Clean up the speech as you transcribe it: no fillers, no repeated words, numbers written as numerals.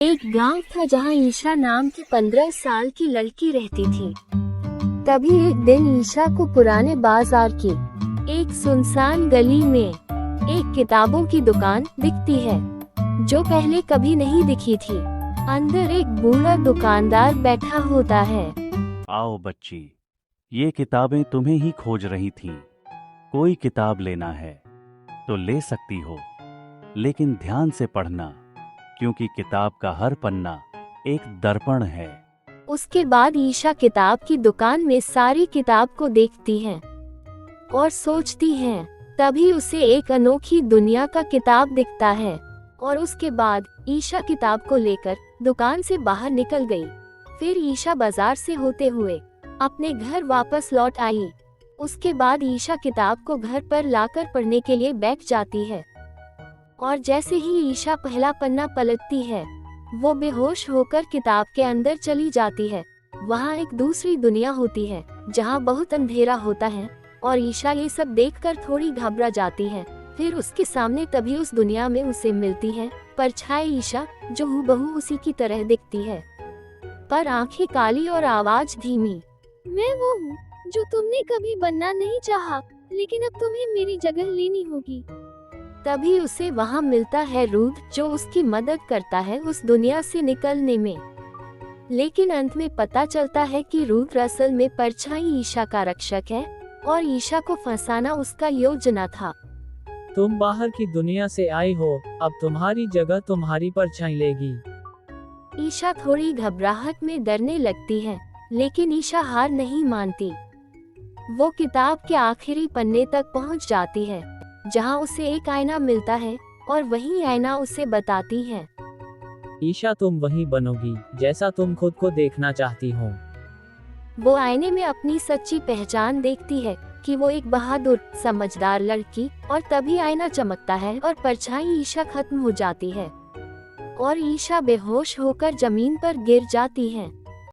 एक गांव था जहां ईशा नाम की 15 साल की लड़की रहती थी। तभी एक दिन ईशा को पुराने बाजार की एक सुनसान गली में एक किताबों की दुकान दिखती है, जो पहले कभी नहीं दिखी थी। अंदर एक बूढ़ा दुकानदार बैठा होता है। आओ बच्ची, ये किताबें तुम्हें ही खोज रही थीं। कोई किताब लेना है तो ले सकती हो, लेकिन ध्यान से पढ़ना, क्योंकि किताब का हर पन्ना एक दर्पण है। उसके बाद ईशा किताब की दुकान में सारी किताब को देखती है और सोचती है। तभी उसे एक अनोखी दुनिया का किताब दिखता है और उसके बाद ईशा किताब को लेकर दुकान से बाहर निकल गई। फिर ईशा बाजार से होते हुए अपने घर वापस लौट आई। उसके बाद ईशा किताब को घर पर लाकर पढ़ने के लिए बैठ जाती है और जैसे ही ईशा पहला पन्ना पलटती है, वो बेहोश होकर किताब के अंदर चली जाती है। वहाँ एक दूसरी दुनिया होती है जहाँ बहुत अंधेरा होता है और ईशा ये सब देखकर थोड़ी घबरा जाती है। फिर उसके सामने तभी उस दुनिया में उसे मिलती है परछाई ईशा, जो हूबहू उसी की तरह दिखती है, पर आंखें काली और आवाज धीमी। मैं वो हूँ जो तुमने कभी बनना नहीं चाहा, लेकिन अब तुम्हें मेरी जगह लेनी होगी। तभी उसे वहाँ मिलता है रुद्र, जो उसकी मदद करता है उस दुनिया से निकलने में। लेकिन अंत में पता चलता है कि रुद्र असल में परछाई ईशा का रक्षक है और ईशा को फंसाना उसका योजना था। तुम बाहर की दुनिया से आई हो, अब तुम्हारी जगह तुम्हारी परछाई लेगी। ईशा थोड़ी घबराहट में डरने लगती है, लेकिन ईशा हार नहीं मानती। वो किताब के आखिरी पन्ने तक पहुंच जाती है, जहां उसे एक आईना मिलता है और वही आईना उसे बताती है, ईशा तुम वही बनोगी जैसा तुम खुद को देखना चाहती हो। वो आईने में अपनी सच्ची पहचान देखती है कि वो एक बहादुर समझदार लड़की। और तभी आईना चमकता है और परछाई ईशा खत्म हो जाती है और ईशा बेहोश होकर जमीन पर गिर जाती है।